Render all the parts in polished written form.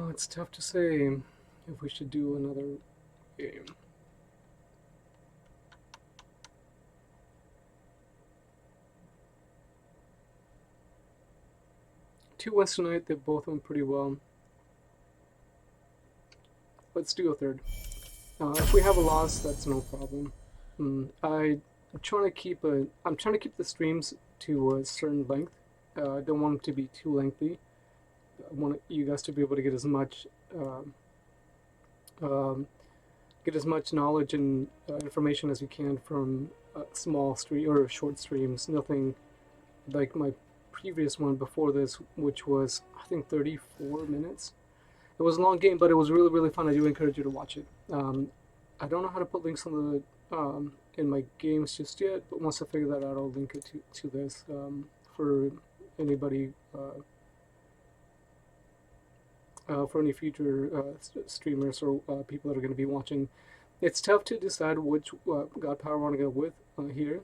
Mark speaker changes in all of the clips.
Speaker 1: It's tough to say if we should do another game. Two wins tonight, they both went pretty well. Let's do a third. If we have a loss, that's no problem. I'm trying to keep the streams to a certain length. I don't want them to be too lengthy. I want you guys to be able to get as much um, knowledge and information as you can from small stream or short streams. Nothing like my previous one before this, which was I think 34 minutes. It was a long game, but it was really really fun. I do encourage you to watch it. I don't know how to put links on the in my games just yet, but once I figure that out, I'll link it to this for anybody. For any future streamers or people that are going to be watching. It's tough to decide which God Power I want to go with here.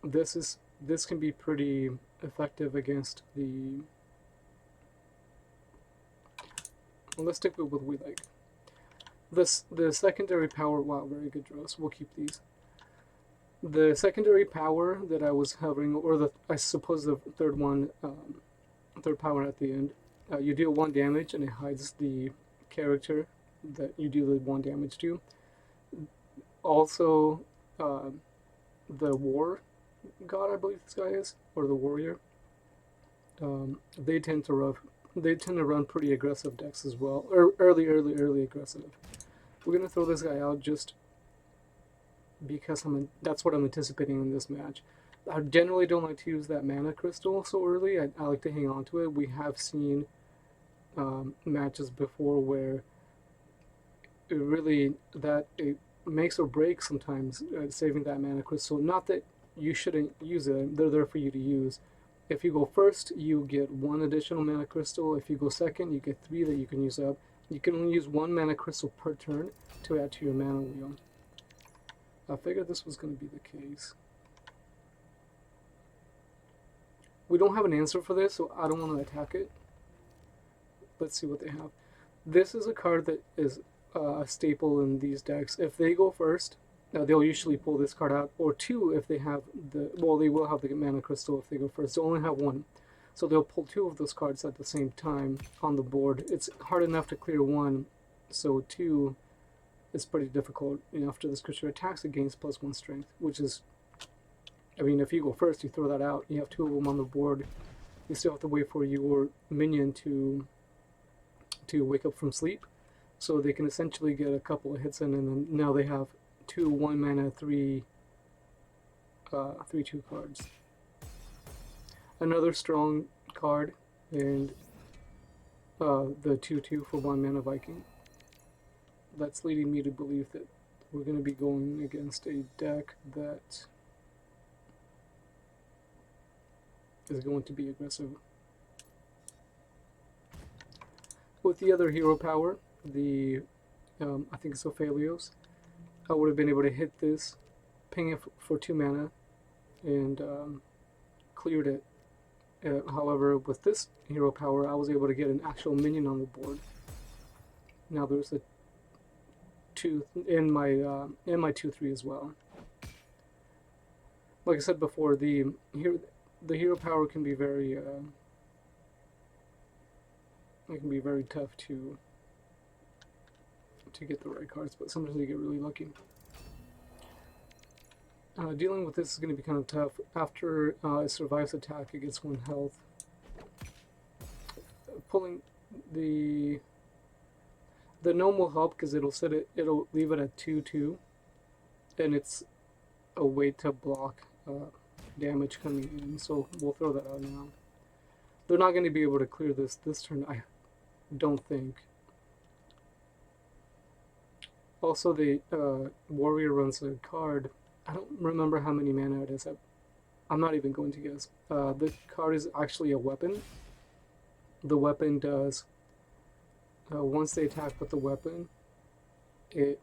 Speaker 1: This can be pretty effective against the. Well, let's stick with what we like. The secondary power. Wow, very good draws. We'll keep these. The secondary power that I was hovering, or I suppose the third one, third power at the end. You deal 1 damage and it hides the character that you do the 1 damage to. Also, the war god, I believe this guy is, or the warrior. They tend to run pretty aggressive decks as well, or early aggressive. We're gonna throw this guy out just because that's what I'm anticipating in this match. I generally don't like to use that mana crystal so early. I like to hang on to it. We have seen matches before where it makes or breaks sometimes saving that mana crystal. Not that you shouldn't use it; they're there for you to use. If you go first, you get 1 additional mana crystal. If you go second, you get 3 that you can use up. You can only use 1 mana crystal per turn to add to your mana wheel. I figured this was going to be the case. We don't have an answer for this, so I don't want to attack it. Let's see what they have. This is a card that is a staple in these decks. If they go first, they'll usually pull this card out, or 2 if they have they will have the mana crystal if they go first. They'll only have 1. So they'll pull 2 of those cards at the same time on the board. It's hard enough to clear 1, so 2 is pretty difficult. After this creature attacks, it gains +1 strength, which is, I mean, if you go first, you throw that out, you have 2 of them on the board. You still have to wait for your minion to wake up from sleep, so they can essentially get a couple of hits in, and then now they have 2 1 mana 3 2 cards. Another strong card, and the 2/2 for 1 mana Viking. That's leading me to believe that we're going to be going against a deck that is going to be aggressive. With the other hero power, the I think it's Ophelios, I would have been able to hit this, ping it for 2 mana, and cleared it. However, with this hero power, I was able to get an actual minion on the board. Now there's a 2 in my 2/3 as well. Like I said before, the hero power can be very it can be very tough to get the right cards, but sometimes you get really lucky. Dealing with this is going to be kind of tough. After it survives attack, it gets 1 health. Pulling the gnome will help because it'll leave it at 2/2, and it's a way to block damage coming in. So we'll throw that out now. They're not going to be able to clear this turn, I don't think. Also, the warrior runs a card. I don't remember how many mana it is. I'm not even going to guess. The card is actually a weapon. The weapon does, once they attack with the weapon, it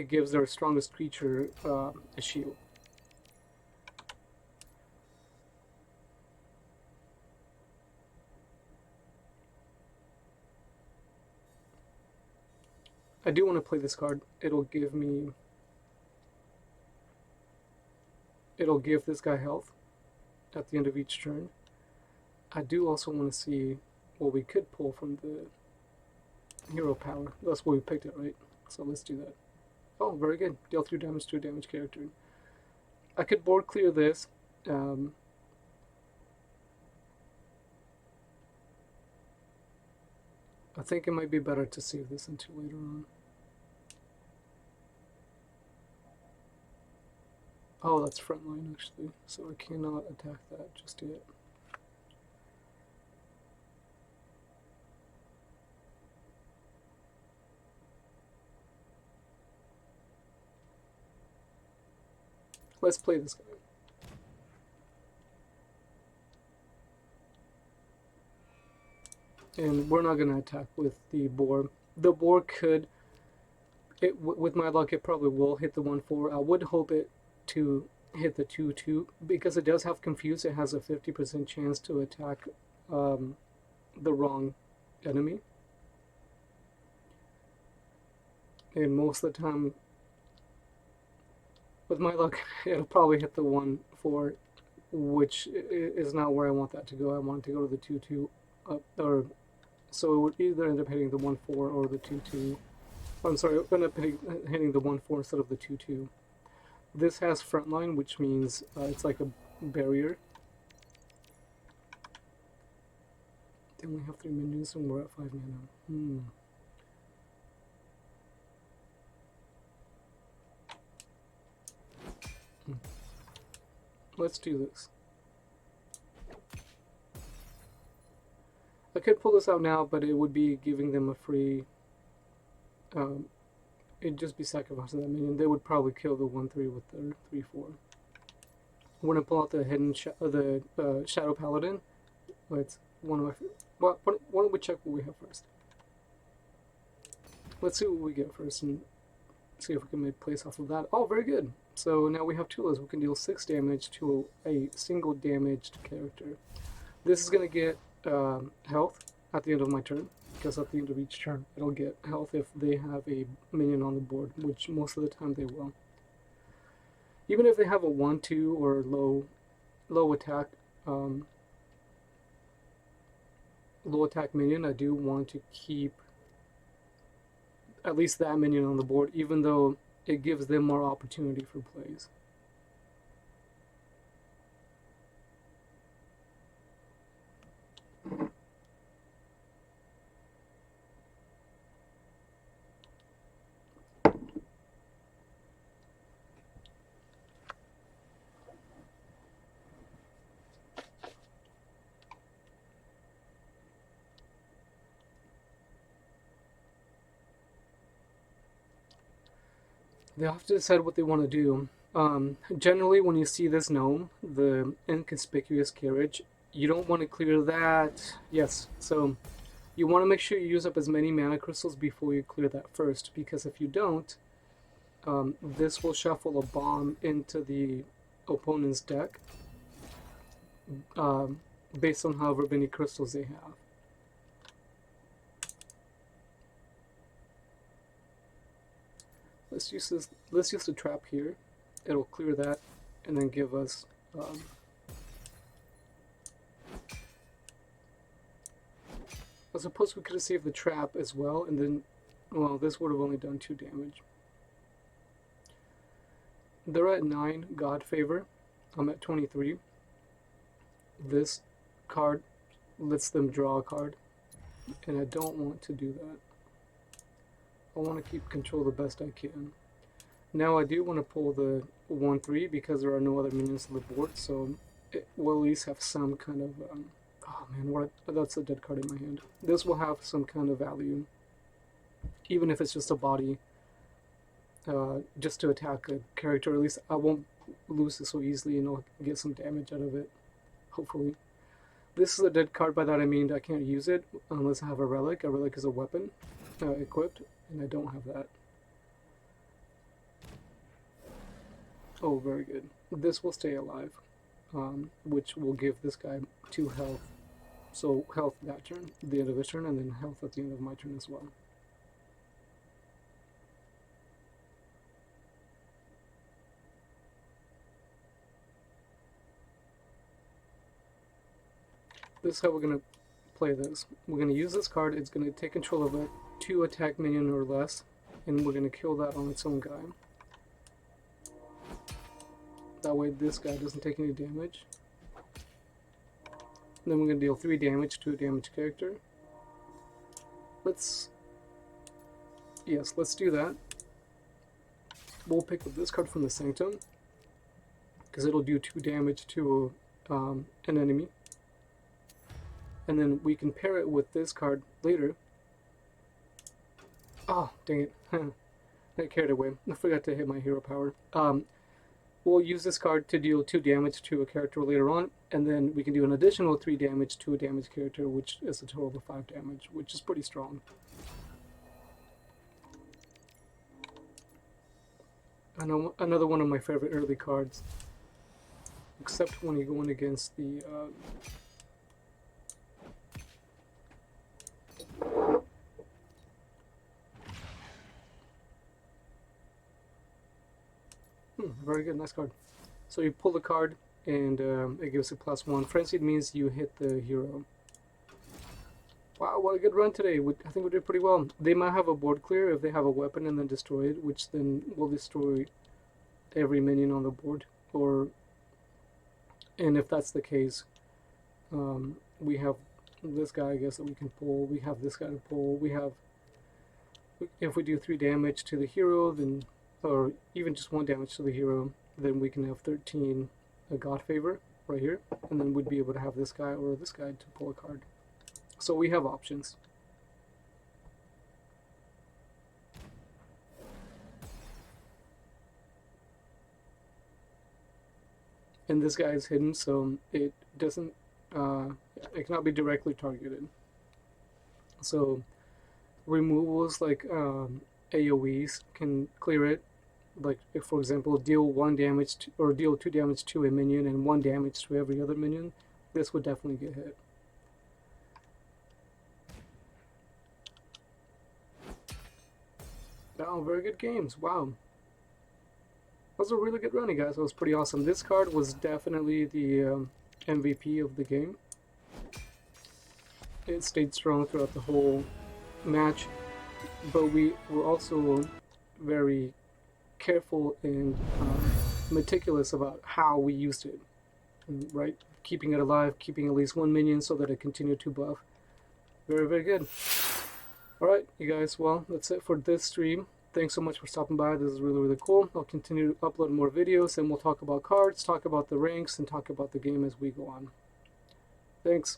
Speaker 1: gives their strongest creature a shield. I do want to play this card. It'll give this guy health at the end of each turn. I do also want to see what we could pull from the hero power. That's why we picked it, right? So let's do that. Oh, very good. Deal 3 damage to a damaged character. I could board clear this. I think it might be better to save this until later on. Oh, that's frontline actually, so I cannot attack that just yet. Let's play this guy. And we're not going to attack with the boar. The boar could, with my luck, it probably will hit the 1/4. I would hope it to hit the 2/2 because it does have confuse. It has a 50% chance to attack the wrong enemy. And most of the time, with my luck, it'll probably hit the 1/4, which is not where I want that to go. I want it to go to the 2/2, or so it would either end up hitting the 1/4 or the 2/2. I'm sorry, it would end up hitting the 1/4 instead of the 2/2. This has frontline, which means it's like a barrier. They only have 3 minions and we're at 5 mana. Let's do this. I could pull this out now, but it would be giving them a free... it'd just be sacrificing that minion. They would probably kill the 1/3 with their 3/4. We're going to pull out the hidden Shadow Paladin. Let's why don't we check what we have first? Let's see what we get first and see if we can make plays off of that. Oh, very good. So now we have 2 of those. We can deal 6 damage to a single damaged character. This is going to get health at the end of my turn, because at the end of each turn it'll get health if they have a minion on the board, which most of the time they will. Even if they have a 1/2 or low attack minion, I do want to keep at least that minion on the board, even though it gives them more opportunity for plays. They have to decide what they want to do. Generally, when you see this gnome, the inconspicuous carriage, you don't want to clear that. Yes, so you want to make sure you use up as many mana crystals before you clear that first, because if you don't, this will shuffle a bomb into the opponent's deck based on however many crystals they have. Let's use the trap here. It'll clear that and then give us I suppose we could have saved the trap as well, and then, well, this would have only done 2 damage. They're at 9 God Favor. I'm at 23. This card lets them draw a card, and I don't want to do that. I want to keep control the best I can. Now I do want to pull the 1/3 because there are no other minions on the board, so it will at least have some kind of... oh man, that's a dead card in my hand. This will have some kind of value, even if it's just a body, just to attack a character. At least I won't lose it so easily, and I'll get some damage out of it, hopefully. This is a dead card. By that I mean I can't use it unless I have a relic. A relic is a weapon equipped, and I don't have that. Oh, very good. This will stay alive, which will give this guy 2 health. So health that turn, the end of his turn, and then health at the end of my turn as well. this is how we're going to play this. We're going to use this card. It's going to take control of a 2 attack minion or less, and we're going to kill that on its own guy. That way this guy doesn't take any damage. Then we're going to deal 3 damage to a damaged character. Let's do that. We'll pick up this card from the Sanctum, because it'll do 2 damage to an enemy. And then we can pair it with this card later. Oh, dang it. I carried away. I forgot to hit my hero power. We'll use this card to deal 2 damage to a character later on, and then we can do an additional 3 damage to a damaged character, which is a total of 5 damage, which is pretty strong. I know another one of my favorite early cards, except when you're going against the very good, nice card. So you pull the card, and it gives it +1. Frenzied means you hit the hero. Wow, what a good run today. I think we did pretty well. They might have a board clear if they have a weapon and then destroy it, which then will destroy every minion on the board. And if that's the case, we have this guy, I guess, that we can pull. We have this guy to pull. If we do 3 damage to the hero, then, or even just 1 damage to the hero, then we can have 13 a God Favor right here, and then we'd be able to have this guy or this guy to pull a card. So we have options. And this guy is hidden, so it doesn't, it cannot be directly targeted. So removals like AoEs can clear it. Like, if, for example, deal 1 damage to, or deal 2 damage to a minion and 1 damage to every other minion, this would definitely get hit. Oh, very good games. Wow. That was a really good run, guys. That was pretty awesome. This card was definitely the MVP of the game. It stayed strong throughout the whole match, but we were also very careful and meticulous about how we used it, right? Keeping it alive, keeping at least 1 minion so that it continued to buff. Very, very good. Alright, you guys, well, that's it for this stream. Thanks so much for stopping by. This is really, really cool. I'll continue to upload more videos, and we'll talk about cards, talk about the ranks, and talk about the game as we go on. Thanks.